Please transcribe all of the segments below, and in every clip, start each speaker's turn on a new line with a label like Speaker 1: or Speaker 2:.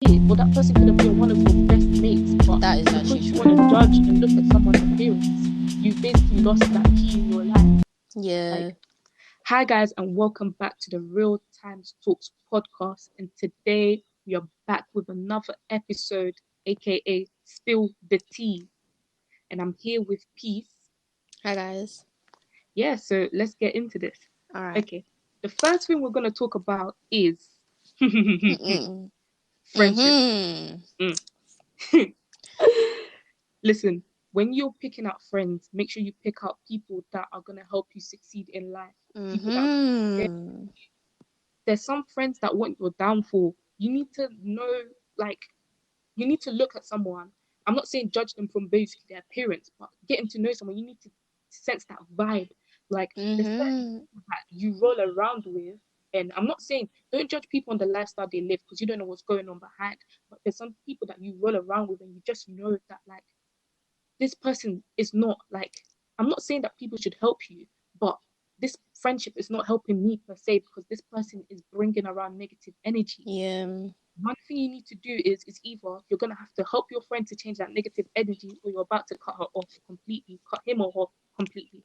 Speaker 1: or that person could have been one of your best mates, but
Speaker 2: That is
Speaker 1: because
Speaker 2: actually
Speaker 1: you want to
Speaker 2: true.
Speaker 1: judge and look at someone's appearance, you've basically lost that key in your life.
Speaker 2: Yeah.
Speaker 1: Like, hi guys, and welcome back to the Real Times Talks podcast. And today we are back with another episode, aka Spill the Tea. And I'm here with Peace.
Speaker 2: Hi guys.
Speaker 1: Yeah, so let's get into this.
Speaker 2: All right.
Speaker 1: Okay, the first thing we're going to talk about is
Speaker 2: Mm-mm.
Speaker 1: friendship.
Speaker 2: Mm-hmm.
Speaker 1: Mm. Listen, when you're picking out friends, make sure you pick out people that are going to help you succeed in life. People that
Speaker 2: Mm-hmm.
Speaker 1: there's some friends that want your downfall. You need to know, like, you need to look at someone. I'm not saying judge them from basically their appearance, but getting to know someone, you need to sense that vibe. Like, there's certain
Speaker 2: Mm-hmm.
Speaker 1: people that you roll around with. And I'm not saying don't judge people on the lifestyle they live because you don't know what's going on behind. But there's some people that you roll around with and you just know that, like, this person is not like, I'm not saying that people should help you, but this friendship is not helping me per se because this person is bringing around negative energy.
Speaker 2: Yeah.
Speaker 1: One thing you need to do is either you're gonna have to help your friend to change that negative energy, or you're about to cut her off completely, cut him or her completely.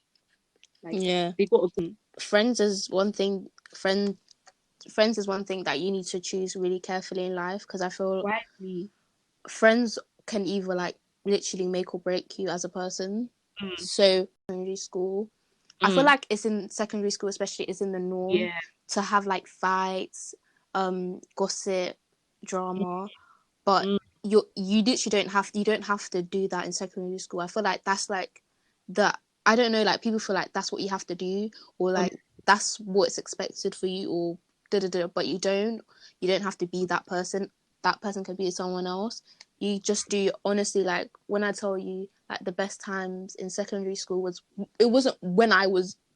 Speaker 1: Like,
Speaker 2: Yeah.
Speaker 1: they got to go
Speaker 2: Friends is one thing. Friends is one thing that you need to choose really carefully in life, because I feel
Speaker 1: quietly.
Speaker 2: friends can either like literally make or break you as a person.
Speaker 1: Mm,
Speaker 2: So secondary school, I feel
Speaker 1: mm,
Speaker 2: like it's in secondary school especially, it's in the norm
Speaker 1: yeah.
Speaker 2: to have like fights, gossip, drama, but
Speaker 1: Mm,
Speaker 2: you literally don't have to do that in secondary school. I feel like that's like the I don't know, like people feel like that's what you have to do, or
Speaker 1: on,
Speaker 2: like that's what's expected for you, or da da da, but you don't have to be that person. That person can be someone else. You just do, honestly, like when I tell you, like the best times in secondary school it wasn't when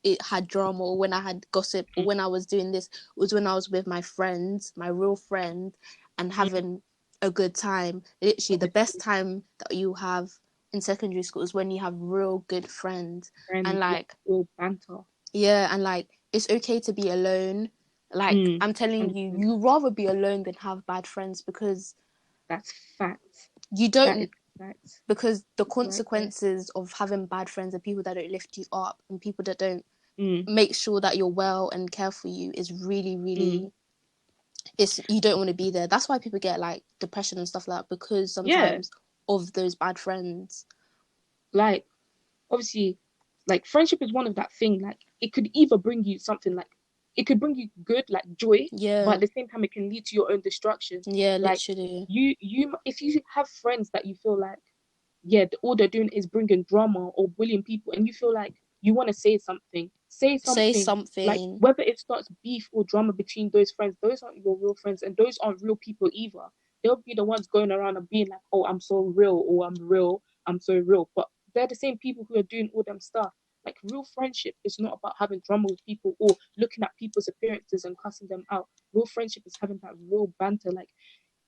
Speaker 2: it had drama, or when I had gossip, or
Speaker 1: mm,
Speaker 2: when I was doing this. It was when I was with my friends, my real friend, and
Speaker 1: mm,
Speaker 2: having a good time. Literally, the best
Speaker 1: obviously,
Speaker 2: time that you have in secondary school is when you have real good friends. And
Speaker 1: friends, yeah,
Speaker 2: like,
Speaker 1: all banter.
Speaker 2: yeah, and like it's okay to be alone. Like,
Speaker 1: Mm,
Speaker 2: I'm telling you,
Speaker 1: 100%.
Speaker 2: you rather be alone than have bad friends, because
Speaker 1: That's fact.
Speaker 2: you
Speaker 1: That is
Speaker 2: don't
Speaker 1: fact.
Speaker 2: because the
Speaker 1: Right there.
Speaker 2: consequences of having bad friends and people that don't lift you up and people that don't
Speaker 1: Mm,
Speaker 2: make sure that you're well and care for you is really,
Speaker 1: mm.
Speaker 2: really, it's you don't want to be there. That's why people get like depression and stuff like that, because
Speaker 1: Yeah,
Speaker 2: sometimes of those bad friends.
Speaker 1: like, obviously, like, friendship is one of that thing. Like, it could either bring you something, like, it could bring you good, like joy, but
Speaker 2: Yeah,
Speaker 1: at the same time, it can lead to your own destruction.
Speaker 2: yeah,
Speaker 1: Like,
Speaker 2: literally.
Speaker 1: if you have friends that you feel like, yeah, all they're doing is bringing drama or bullying people, and you feel like you want to say
Speaker 2: Say
Speaker 1: something. Like,
Speaker 2: something.
Speaker 1: whether it starts beef or drama between those friends, those aren't your real friends, and those aren't real people either. They'll be the ones going around and being like, "Oh, I'm so real," or "I'm real, I'm so real," but they're the same people who are doing all them stuff. Like, real friendship is not about having drama with people or looking at people's appearances and cussing them out. Real friendship is having that real banter. Like,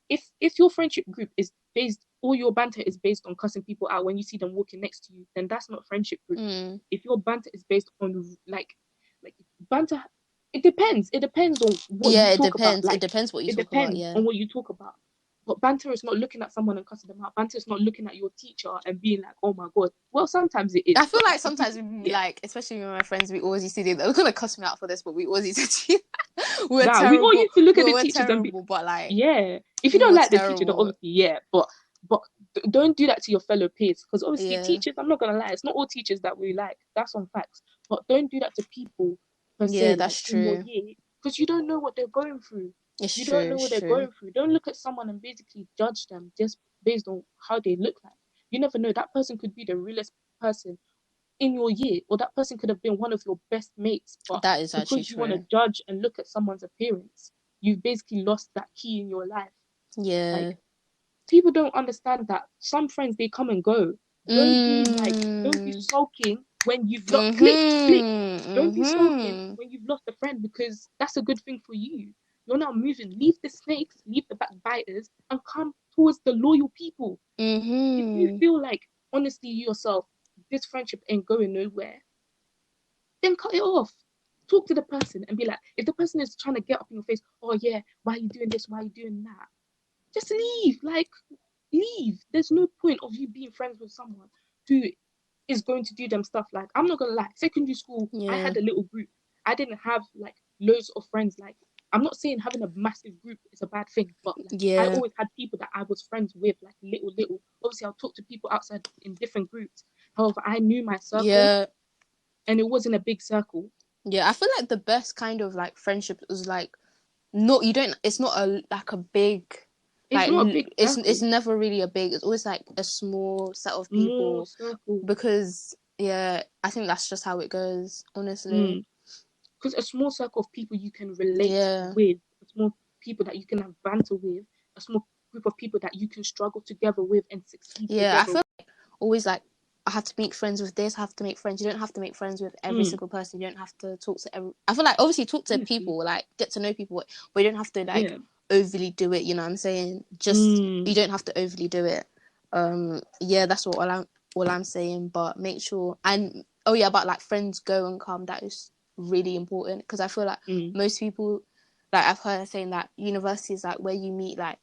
Speaker 1: if your friendship group is based, all your banter is based on cussing people out when you see them walking next to you, then that's not friendship group.
Speaker 2: Mm.
Speaker 1: If your banter is based on, like banter, it depends on what
Speaker 2: Yeah,
Speaker 1: you
Speaker 2: it
Speaker 1: talk about.
Speaker 2: depends. It
Speaker 1: Like,
Speaker 2: depends what you
Speaker 1: it
Speaker 2: talk about.
Speaker 1: depends
Speaker 2: Yeah.
Speaker 1: on what you talk about. But banter is not looking at someone and cussing them out. Banter is not looking at your teacher and being like, oh my god. Well, sometimes it is,
Speaker 2: I feel
Speaker 1: but
Speaker 2: like
Speaker 1: if you,
Speaker 2: sometimes we,
Speaker 1: yeah,
Speaker 2: like, especially with my friends, we always used to do that. We're gonna cuss me out for this, but we always used to do that. We're
Speaker 1: nah, we all
Speaker 2: terrible.
Speaker 1: used to look
Speaker 2: We
Speaker 1: at the
Speaker 2: were
Speaker 1: teachers and be,
Speaker 2: terrible, but like
Speaker 1: yeah, if you
Speaker 2: we
Speaker 1: don't
Speaker 2: were
Speaker 1: like the teacher, then
Speaker 2: terrible.
Speaker 1: obviously, yeah, but don't do that to your fellow peers, because obviously
Speaker 2: Yeah.
Speaker 1: teachers, I'm not gonna lie, it's not all teachers that we like, that's on facts, but don't do that to people per
Speaker 2: Yeah,
Speaker 1: se, like
Speaker 2: that's
Speaker 1: in your
Speaker 2: true.
Speaker 1: year, because you don't know what they're going through.
Speaker 2: It's
Speaker 1: You don't
Speaker 2: true.
Speaker 1: know
Speaker 2: It's
Speaker 1: what they're
Speaker 2: true.
Speaker 1: going through. Don't look at someone and basically judge them just based on how they look like. You never know, that person could be the realest person in your year, or that person could have been one of your best mates, but
Speaker 2: That is actually
Speaker 1: because you want to
Speaker 2: true.
Speaker 1: judge and look at someone's appearance, you've basically lost that key in your life. Like,
Speaker 2: Yeah.
Speaker 1: people don't understand that some friends, they come and go. Don't be
Speaker 2: Mm.
Speaker 1: sulking when you've lost, click.
Speaker 2: Mhm.
Speaker 1: Don't be sulking
Speaker 2: Mhm.
Speaker 1: when you've lost a friend, because that's a good thing for you. You're now moving. Leave the snakes, leave the backbiters, and come towards the loyal people. If you
Speaker 2: Mhm.
Speaker 1: feel like, honestly, yourself, this friendship ain't going nowhere, then cut it off. Talk to the person and be like, if the person is trying to get up in your face, oh yeah, why are you doing this? Why are you doing that? just leave. Like, leave. There's no point of you being friends with someone who is going to do them stuff. Like, I'm not gonna lie, secondary school, I
Speaker 2: Yeah.
Speaker 1: had a little group. I didn't have like loads of friends. Like, I'm not saying having a massive group is a bad thing, but like I
Speaker 2: Yeah.
Speaker 1: always had people that I was friends with, like little. Obviously, I'll talk to people outside in different groups. However, I knew my circle,
Speaker 2: Yeah.
Speaker 1: and it wasn't a big circle.
Speaker 2: Yeah. I feel like the best kind of like friendship is like not you don't. It's not a like a big
Speaker 1: It's
Speaker 2: like
Speaker 1: not a big
Speaker 2: it's
Speaker 1: circle,
Speaker 2: never really a big. It's always like a small set of
Speaker 1: more
Speaker 2: people
Speaker 1: circle.
Speaker 2: because yeah, I think that's just how it goes. Honestly.
Speaker 1: Mm. Because a small circle of people you can relate
Speaker 2: Yeah.
Speaker 1: with, a small people that you can have banter with, a small group of people that you can struggle together with and succeed
Speaker 2: Yeah. I
Speaker 1: together
Speaker 2: feel
Speaker 1: with.
Speaker 2: always like I have to make friends with this. I have to make friends. You don't have to make friends with every
Speaker 1: Mm,
Speaker 2: single person. You don't have to talk to every. I feel like obviously talk to
Speaker 1: honestly,
Speaker 2: people, like get to know people, but you don't have to like
Speaker 1: yeah.
Speaker 2: overly do it. You know what I'm saying? Just
Speaker 1: Mm,
Speaker 2: you don't have to overly do it. Yeah, that's what all I'm saying. But make sure and oh yeah, about like friends go and come. That is really important because I feel like
Speaker 1: mm,
Speaker 2: most people, like I've heard saying that university is like where you meet like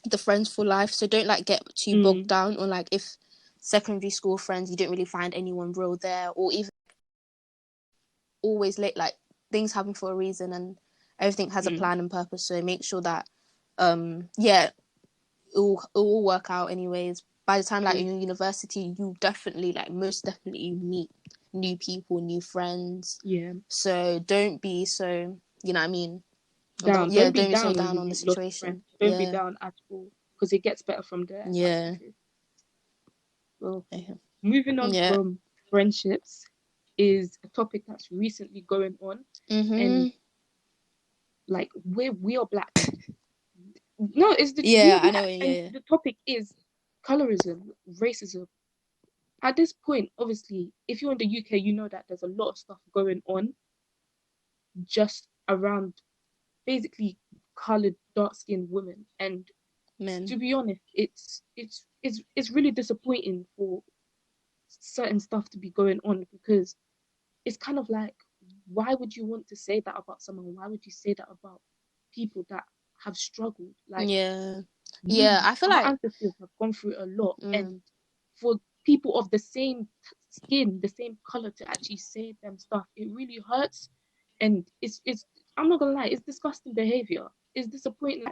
Speaker 2: the friends for life. So don't like get too bogged
Speaker 1: mm,
Speaker 2: down on like if secondary school friends you don't really find anyone real there, or even always late. Like things happen for a reason, and everything has a
Speaker 1: mm,
Speaker 2: plan and purpose. So make sure that yeah, it will work out anyways. By the time like
Speaker 1: true.
Speaker 2: in university, you definitely like most definitely meet new people, new friends.
Speaker 1: Yeah.
Speaker 2: So don't be so you know what I mean.
Speaker 1: Down.
Speaker 2: Yeah,
Speaker 1: Don't be
Speaker 2: don't be so
Speaker 1: down when
Speaker 2: down
Speaker 1: you
Speaker 2: on the
Speaker 1: lost a friend.
Speaker 2: situation.
Speaker 1: Don't be
Speaker 2: Yeah,
Speaker 1: down at all. Because it gets better from there. That's the
Speaker 2: yeah,
Speaker 1: truth. Well,
Speaker 2: yeah.
Speaker 1: moving on
Speaker 2: Yeah.
Speaker 1: from friendships is a topic that's recently going on. And
Speaker 2: Mhm.
Speaker 1: like we are black. No, it's the we
Speaker 2: Yeah,
Speaker 1: are
Speaker 2: I know.
Speaker 1: black,
Speaker 2: Yeah,
Speaker 1: and
Speaker 2: yeah.
Speaker 1: the topic is colorism, racism. At this point, obviously, if you're in the UK, you know that there's a lot of stuff going on just around basically colored, dark-skinned women. And to
Speaker 2: Men.
Speaker 1: be honest, it's really disappointing for certain stuff to be going on because it's kind of like, why would you want to say that about someone? Why would you say that about people that have struggled? Like,
Speaker 2: Yeah. Yeah, I feel
Speaker 1: our
Speaker 2: like
Speaker 1: ancestors have gone through a lot,
Speaker 2: mm,
Speaker 1: and for people of the same skin, the same color to actually say them stuff, it really hurts, and it's. I'm not gonna lie, it's disgusting behavior. It's disappointing.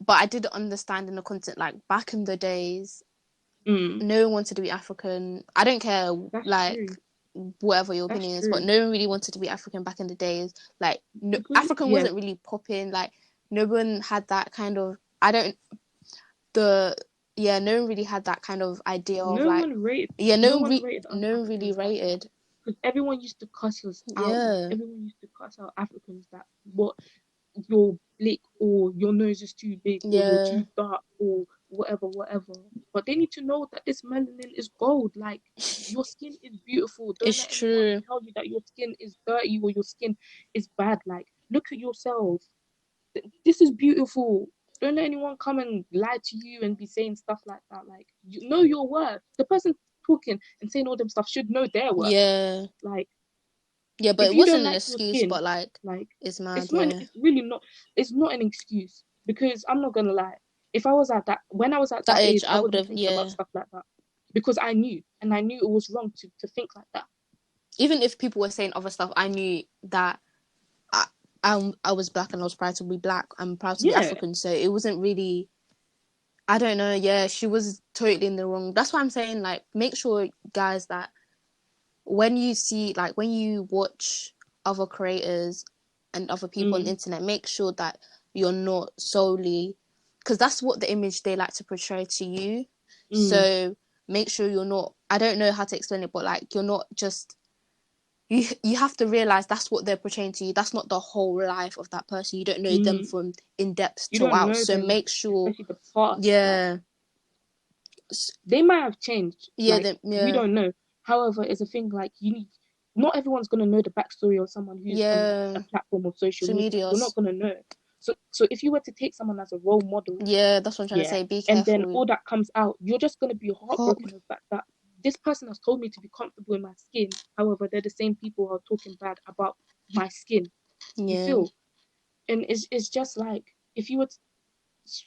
Speaker 2: but I did understand in the content like back in the days,
Speaker 1: Mm,
Speaker 2: no one wanted to be African. I don't care
Speaker 1: that's
Speaker 2: like
Speaker 1: true.
Speaker 2: whatever your
Speaker 1: That's
Speaker 2: opinion is, but
Speaker 1: true.
Speaker 2: no one really wanted to be African back in the days. Like no,
Speaker 1: Because
Speaker 2: African
Speaker 1: yeah,
Speaker 2: wasn't really popping. Like no one had that kind of I don't the yeah, no one really had that kind of idea of
Speaker 1: no
Speaker 2: like
Speaker 1: one rated,
Speaker 2: yeah,
Speaker 1: no one rated us
Speaker 2: no one really
Speaker 1: Africans like that.
Speaker 2: rated.
Speaker 1: Because everyone used to cuss us out. Like
Speaker 2: Yeah.
Speaker 1: everyone used to cuss out Africans that what you're black or your nose is too big or you're
Speaker 2: Yeah.
Speaker 1: too dark or whatever. But they need to know that this melanin is gold. Like your skin is beautiful. Don't
Speaker 2: It's
Speaker 1: let anyone
Speaker 2: true.
Speaker 1: tell you that your skin is dirty or your skin is bad. Like look at yourself. This is beautiful. Don't let anyone come and lie to you and be saying stuff like that. Like you know your worth. The person talking and saying all them stuff should know their worth.
Speaker 2: Yeah.
Speaker 1: Like
Speaker 2: Yeah, but
Speaker 1: if
Speaker 2: it
Speaker 1: you don't
Speaker 2: wasn't an
Speaker 1: like your
Speaker 2: excuse,
Speaker 1: skin,
Speaker 2: but like
Speaker 1: like
Speaker 2: it's
Speaker 1: it's
Speaker 2: mad,
Speaker 1: not
Speaker 2: yeah.
Speaker 1: it's really not it's not an excuse because I'm not gonna lie. If I was at that when I was at
Speaker 2: That
Speaker 1: that
Speaker 2: age
Speaker 1: age, I
Speaker 2: I would
Speaker 1: wasn't
Speaker 2: have
Speaker 1: thinking about
Speaker 2: yeah.
Speaker 1: stuff like that because I knew and I knew it was wrong to think like that.
Speaker 2: Even if people were saying other stuff, I knew that I I was black and I was proud to be black. I'm proud to be
Speaker 1: Yeah.
Speaker 2: African. So it wasn't really I don't know, yeah, she was totally in the wrong. That's why I'm saying like make sure guys that when you see like when you watch other creators and other people on the
Speaker 1: Mm,
Speaker 2: internet, make sure that you're not solely because that's what the image they like to portray to you.
Speaker 1: mm,
Speaker 2: So make sure you're not I don't know how to explain it, but like you're not just you have to realize that's what they're portraying to you. That's not the whole life of that person. You don't know them
Speaker 1: mm.
Speaker 2: from in depth
Speaker 1: You
Speaker 2: till
Speaker 1: don't
Speaker 2: out.
Speaker 1: know
Speaker 2: So
Speaker 1: them,
Speaker 2: make sure
Speaker 1: especially the past. Like
Speaker 2: yeah.
Speaker 1: they might have changed.
Speaker 2: Yeah,
Speaker 1: Like
Speaker 2: the,
Speaker 1: we
Speaker 2: yeah.
Speaker 1: don't know. However, it's a thing like you need. Not everyone's gonna know the backstory of someone who's on a
Speaker 2: Yeah.
Speaker 1: platform of social
Speaker 2: Social
Speaker 1: media. You're not
Speaker 2: medias.
Speaker 1: gonna know. So if you were to take someone as a role model,
Speaker 2: Yeah, that's what I'm trying to
Speaker 1: yeah,
Speaker 2: say. Be
Speaker 1: and then
Speaker 2: careful.
Speaker 1: all that comes out, you're just gonna be
Speaker 2: Hot.
Speaker 1: heartbroken of that this person has told me to be comfortable in my skin. However, they're the same people who are talking bad about my skin. You
Speaker 2: Yeah.
Speaker 1: feel, and it's just like if you were to,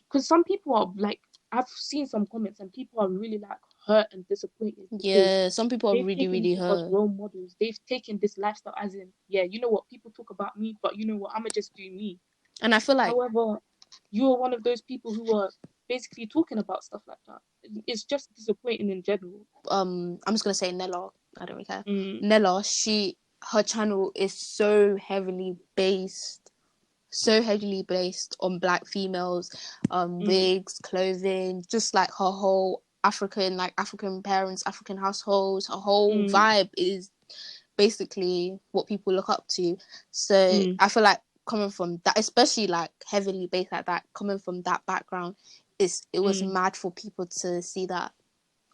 Speaker 1: because some people are like, I've seen some comments and people are really like hurt and disappointed because
Speaker 2: Yeah, some people are
Speaker 1: they've
Speaker 2: really,
Speaker 1: taken
Speaker 2: really
Speaker 1: these people as
Speaker 2: hurt.
Speaker 1: role models. They've taken this lifestyle as in, yeah, you know what, people talk about me, but you know what, I'ma just do me.
Speaker 2: And I feel like
Speaker 1: However, you're one of those people who are basically talking about stuff like that. It's just disappointing in general.
Speaker 2: I'm just gonna say Nella. I don't really care.
Speaker 1: Mm,
Speaker 2: Nella, her channel is so heavily based on black females,
Speaker 1: mm,
Speaker 2: wigs, clothing, just like her whole African parents, African households. Her whole
Speaker 1: mm,
Speaker 2: vibe is basically what people look up to. So
Speaker 1: mm,
Speaker 2: I feel like coming from that, especially like heavily based like that, coming from that background, it was
Speaker 1: mm,
Speaker 2: mad for people to see that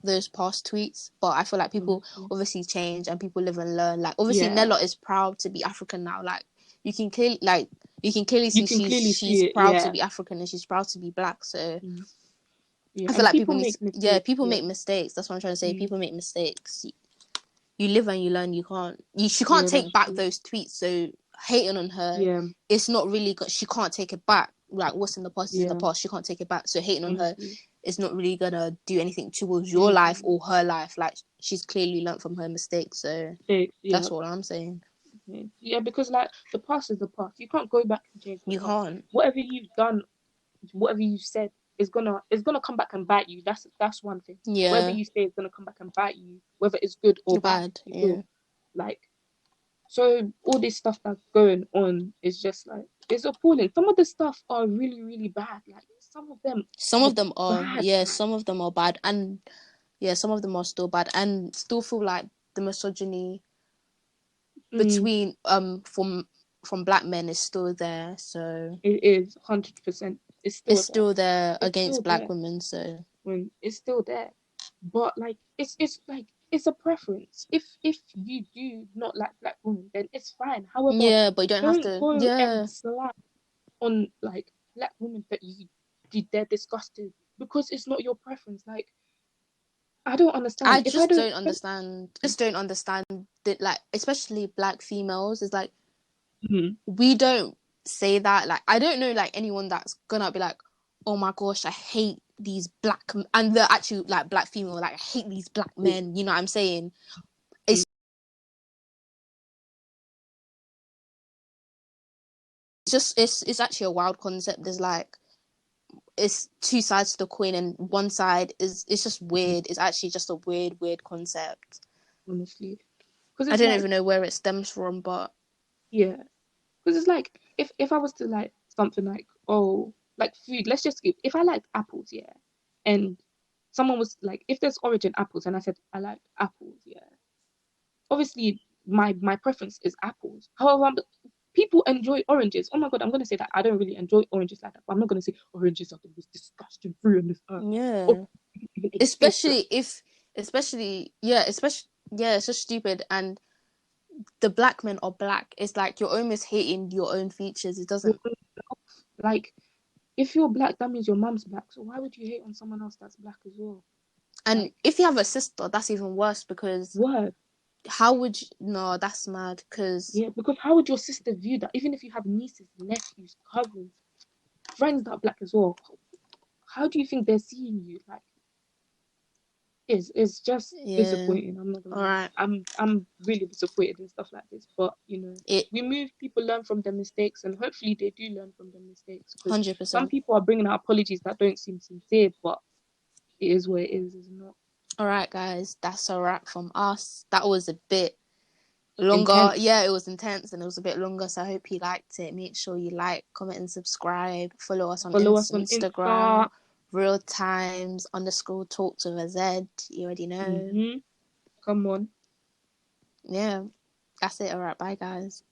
Speaker 2: those past tweets. But I feel like people
Speaker 1: honestly.
Speaker 2: obviously change and people live and learn. Like obviously
Speaker 1: Yeah,
Speaker 2: Nella is proud to be African now. Like you can clearly
Speaker 1: you
Speaker 2: see
Speaker 1: can clearly
Speaker 2: she's
Speaker 1: see it.
Speaker 2: proud to
Speaker 1: Yeah,
Speaker 2: be African and she's proud to be black. So
Speaker 1: mm, yeah,
Speaker 2: I feel
Speaker 1: and
Speaker 2: like
Speaker 1: people make mistakes.
Speaker 2: people
Speaker 1: Yeah,
Speaker 2: make mistakes. That's what I'm trying to say.
Speaker 1: mm,
Speaker 2: People make mistakes. You live and you learn. She can't
Speaker 1: yeah,
Speaker 2: take
Speaker 1: that's
Speaker 2: back
Speaker 1: true.
Speaker 2: those tweets. So hating on her,
Speaker 1: Yeah,
Speaker 2: it's not really good. She can't take it back. Like what's in the past is in the
Speaker 1: yeah,
Speaker 2: past. She can't take it back. So hating on her
Speaker 1: honestly,
Speaker 2: is not really gonna do anything towards your life
Speaker 1: anything.
Speaker 2: or her life. Like she's clearly learned from her mistakes. So
Speaker 1: Mistakes. Yeah,
Speaker 2: that's what I'm saying.
Speaker 1: yeah, yeah, because like the past is the past. You can't go back and change the
Speaker 2: You
Speaker 1: past.
Speaker 2: can't.
Speaker 1: Whatever you've done, whatever you said is gonna come back and bite you. That's one thing. Whatever
Speaker 2: Yeah.
Speaker 1: you say is gonna come back and bite you, whether it's good or bad.
Speaker 2: Bad.
Speaker 1: It
Speaker 2: Yeah.
Speaker 1: will. Like, so all this stuff that's going on is just like, it's appalling. Some of the stuff are really, really bad. Like some of them
Speaker 2: Some
Speaker 1: are
Speaker 2: of them are.
Speaker 1: bad.
Speaker 2: Yeah.
Speaker 1: Like,
Speaker 2: Some of them are bad, and yeah, some of them are still bad, and still feel like the misogyny
Speaker 1: mm,
Speaker 2: between from black men is still there. So
Speaker 1: it is 100%. It's
Speaker 2: it's
Speaker 1: still there.
Speaker 2: still there
Speaker 1: It's
Speaker 2: against
Speaker 1: still
Speaker 2: black
Speaker 1: there.
Speaker 2: women. So
Speaker 1: When it's still there, but like it's like it's a preference. If you do not like black women, then it's fine. However,
Speaker 2: yeah, but you don't have
Speaker 1: don't
Speaker 2: to.
Speaker 1: go and
Speaker 2: Yeah,
Speaker 1: slap on like black women that they're disgusted because it's not your preference. Like, I don't understand.
Speaker 2: I
Speaker 1: If I
Speaker 2: just
Speaker 1: don't,
Speaker 2: don't understand. Just don't understand that, like, especially black females. Is like
Speaker 1: Mhm.
Speaker 2: we don't say that. Like, I don't know, like anyone that's gonna be like, oh my gosh, I hate these and they're actually like black female. Like, I hate these black men. You know what I'm saying? It's just it's actually a wild concept. There's like it's two sides to the coin, and one side is it's just weird. It's actually just a weird concept.
Speaker 1: Honestly, because
Speaker 2: I
Speaker 1: it's
Speaker 2: don't
Speaker 1: like,
Speaker 2: even know where it stems from, but
Speaker 1: yeah, because it's like, if I was to like something like, oh, like food, let's just skip. If I liked apples, yeah, and someone was like, if there's origin apples, and I said I like apples, yeah, obviously my preference is apples. However, people enjoy oranges. Oh my god, I'm gonna say that I don't really enjoy oranges like that, but I'm not gonna say oranges are the most disgusting fruit on this earth. Or
Speaker 2: yeah,
Speaker 1: even exist. Like,
Speaker 2: especially if especially yeah, it's just stupid. And the black men are black. It's like you're almost hating your own features. It
Speaker 1: you're
Speaker 2: doesn't.
Speaker 1: like, if you're black, that means your mom's black. So why would you hate on someone else that's black as well?
Speaker 2: And
Speaker 1: Like,
Speaker 2: if you have a sister, that's even worse because
Speaker 1: word.
Speaker 2: how would you? No, that's mad. Because
Speaker 1: Yeah, because how would your sister view that? Even if you have nieces, nephews, cousins, friends that are black as well, how do you think they're seeing you? Like, it's just
Speaker 2: yeah,
Speaker 1: disappointing. I'm not gonna
Speaker 2: all
Speaker 1: lie.
Speaker 2: right.
Speaker 1: I'm really disappointed in stuff like this. But
Speaker 2: It
Speaker 1: we move. People learn from their mistakes, and hopefully they do learn from their mistakes. Because some
Speaker 2: 100%.
Speaker 1: people are bringing out apologies that don't seem sincere, but it is what it is not?
Speaker 2: All right, guys, that's a wrap from us. That was a bit longer.
Speaker 1: Intense.
Speaker 2: Yeah, it was intense and it was a bit longer. So I hope you liked it. Make sure you like, comment, and subscribe. Follow us on
Speaker 1: Follow us on
Speaker 2: Instagram,
Speaker 1: Insta.
Speaker 2: real times underscore talks with a Z. You already know.
Speaker 1: Come on.
Speaker 2: Yeah, that's it. All right, bye, guys.